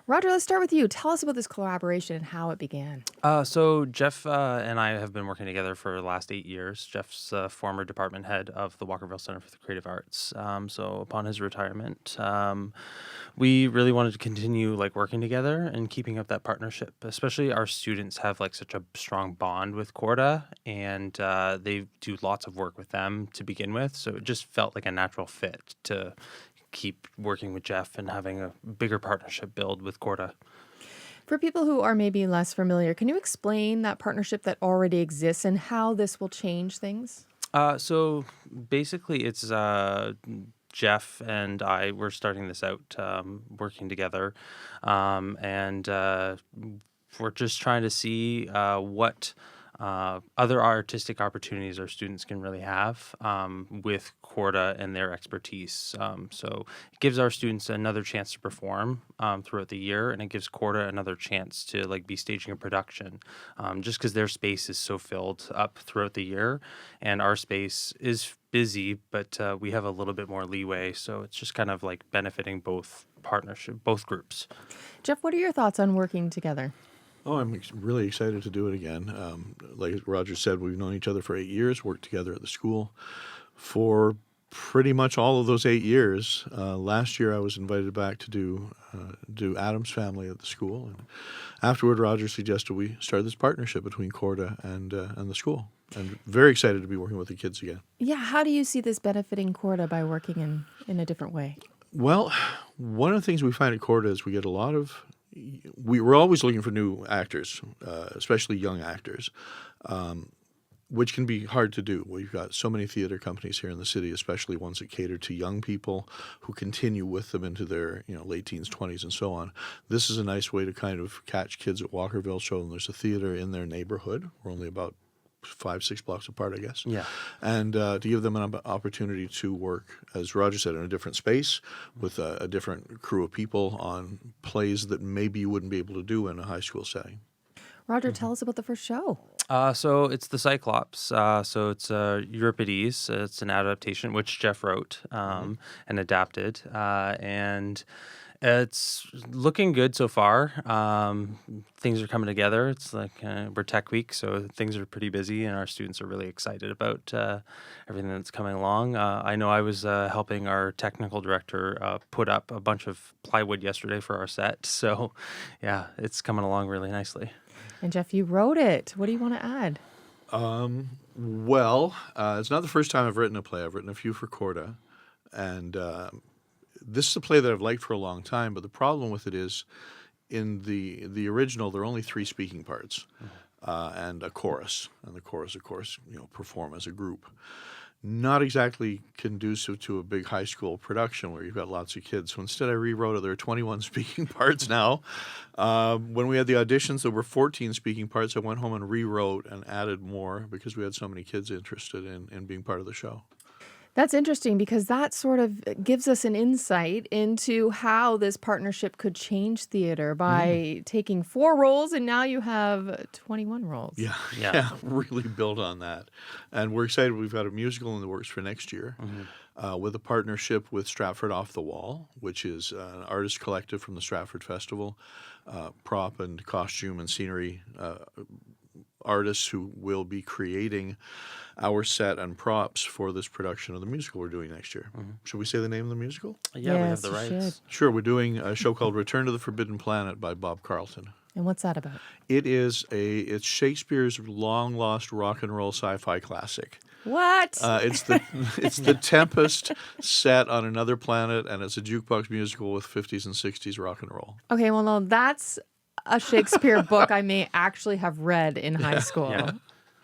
Roger, let's start with you. Tell us about this collaboration and how it began. So Jeff and I have been working together for the last 8 years. Jeff's former department head of the Walkerville Center for the Creative Arts. So upon his retirement, we really wanted to continue like working together and keeping up that partnership. Especially our students have like such a strong bond with Corda, and they do lots of work with them to begin with. So it just felt like a natural fit to keep working with Jeff and having a bigger partnership build with Corda. For people who are maybe less familiar, can you explain that partnership that already exists and how this will change things? So basically, it's Jeff and I were starting this out, working together, and we're just trying to see what other artistic opportunities our students can really have with Corda and their expertise. So it gives our students another chance to perform throughout the year, and it gives Corda another chance to like be staging a production, just because their space is so filled up throughout the year, and our space is busy, but we have a little bit more leeway. So it's just kind of like benefiting both groups. Jeff, what are your thoughts on working together? Oh, I'm really excited to do it again. Like Roger said, we've known each other for 8 years, worked together at the school for pretty much all of those 8 years. Last year, I was invited back to do Adam's Family at the school, and afterward, Roger suggested we start this partnership between Corda and the school. And very excited to be working with the kids again. Yeah, how do you see this benefiting Corda by working in a different way? Well, one of the things we find at Corda is we get a lot of we're always looking for new actors, especially young actors, which can be hard to do. We've got so many theater companies here in the city, especially ones that cater to young people who continue with them into their late teens, 20s, and so on. This is a nice way to kind of catch kids at Walkerville, show them there's a theater in their neighborhood. We're only about 5-6 blocks apart, I guess. Yeah. And to give them an opportunity to work, as Roger said, in a different space with a different crew of people on plays that maybe you wouldn't be able to do in a high school setting. Roger, tell us about the first show. So it's the Cyclops. So it's Euripides. It's an adaptation which Jeff wrote and adapted, and it's looking good so far. Things are coming together. It's like we're Tech Week, so things are pretty busy, and our students are really excited about everything that's coming along. I know I was helping our technical director put up a bunch of plywood yesterday for our set. So, yeah, it's coming along really nicely. And Jeff, you wrote it. What do you want to add? Well, it's not the first time I've written a play. I've written a few for Corda, and this is a play that I've liked for a long time, but the problem with it is in the original, there are only 3 speaking parts and a chorus. And the chorus, of course, perform as a group. Not exactly conducive to a big high school production where you've got lots of kids. So instead I rewrote it. There are 21 speaking parts now. When we had the auditions, there were 14 speaking parts. I went home and rewrote and added more because we had so many kids interested in being part of the show. That's interesting because that sort of gives us an insight into how this partnership could change theater by taking 4 roles and now you have 21 roles. Yeah, really build on that. And we're excited. We've got a musical in the works for next year with a partnership with Stratford Off the Wall, which is an artist collective from the Stratford Festival, prop and costume and scenery artists who will be creating our set and props for this production of the musical we're doing next year. Should we say the name of the musical? Yeah, we have Yes, the you rights. should. Sure. We're doing a show called Return to the Forbidden Planet by Bob Carlton. And what's that about? It's Shakespeare's long-lost rock and roll sci-fi classic. What? It's the Tempest set on another planet, and it's a jukebox musical with 50s and 60s rock and roll. Okay, well, no, that's a Shakespeare book I may actually have read in high school.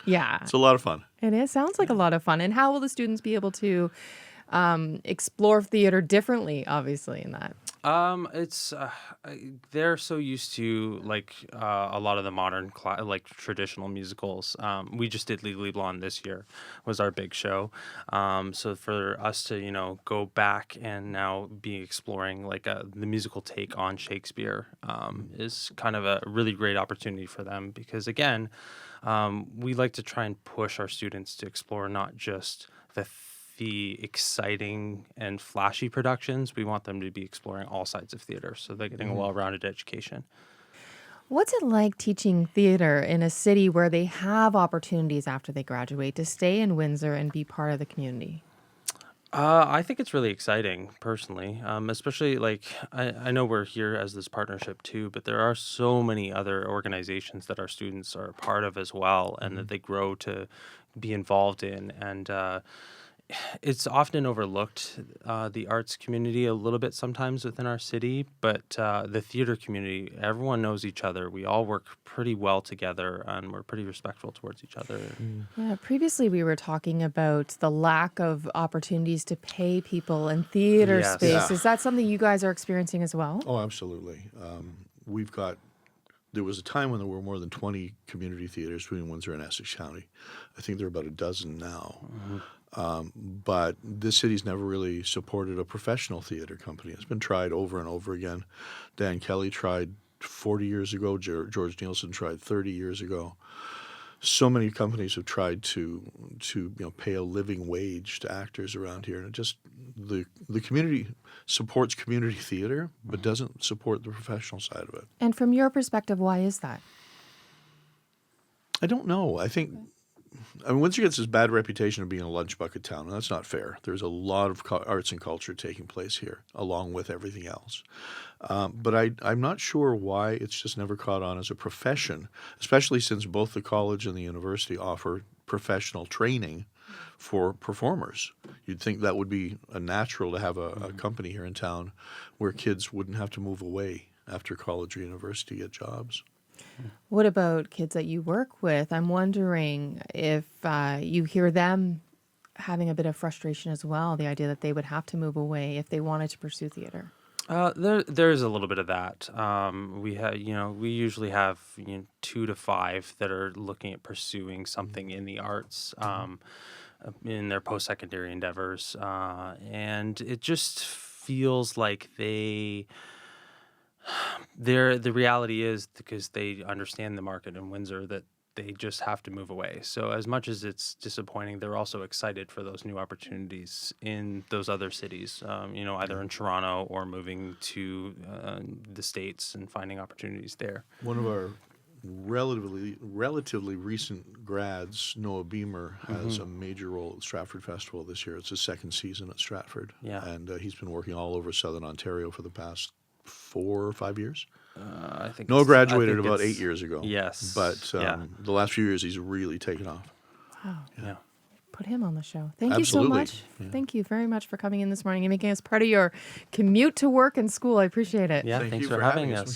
Yeah. It's a lot of fun. It is. Sounds like a lot of fun. And how will the students be able to explore theater differently, obviously, in that? It's they're so used to like a lot of the modern like traditional musicals. We just did Legally Blonde this year was our big show. So for us to go back and now be exploring like the musical take on Shakespeare is kind of a really great opportunity for them because again, we like to try and push our students to explore not just the the exciting and flashy productions. We want them to be exploring all sides of theater, so they're getting a well-rounded education. What's it like teaching theater in a city where they have opportunities after they graduate to stay in Windsor and be part of the community? I think it's really exciting, personally. Especially like I know we're here as this partnership too, but there are so many other organizations that our students are a part of as well, and that they grow to be involved in. And it's often overlooked, the arts community a little bit sometimes within our city, but the theater community, everyone knows each other. We all work pretty well together, and we're pretty respectful towards each other. Yeah, previously we were talking about the lack of opportunities to pay people in theater Yes. space. Yeah. Is that something you guys are experiencing as well? Oh, absolutely. We've got. There was a time when there were more than 20 community theaters between Windsor and Essex County. I think there are about a dozen now. But this city's never really supported a professional theater company. It's been tried over and over again. Dan Kelly tried 40 years ago. George Nielsen tried 30 years ago. So many companies have tried to pay a living wage to actors around here, and it just the community supports community theater, but doesn't support the professional side of it. And from your perspective, why is that? I don't know. I mean, Windsor gets this bad reputation of being a lunch bucket town, and that's not fair. There's a lot of arts and culture taking place here, along with everything else. But I'm not sure why it's just never caught on as a profession, especially since both the college and the university offer professional training for performers. You'd think that would be a natural to have a company here in town where kids wouldn't have to move away after college or university to get jobs. What about kids that you work with? I'm wondering if you hear them having a bit of frustration as well, the idea that they would have to move away if they wanted to pursue theater. There's a little bit of that. We usually have 2 to 5 that are looking at pursuing something in the arts, in their post-secondary endeavors, and it just feels like the reality is, because they understand the market in Windsor, that they just have to move away. So as much as it's disappointing, they're also excited for those new opportunities in those other cities, either in Toronto or moving to the States and finding opportunities there. One of our relatively recent grads, Noah Beamer, has a major role at Stratford Festival this year. It's his second season at Stratford. Yeah. And he's been working all over Southern Ontario for the past 4 or 5 years. I think Noah I graduated think about it's- 8 years ago. Yes. But yeah. the last few years, he's really taken off. Wow. Yeah. Put him on the show. Thank you Absolutely. so much. Yeah. Thank you very much for coming in this morning and making us part of your commute to work and school. I appreciate it. Yeah. Thank Thanks you for for having having us. us.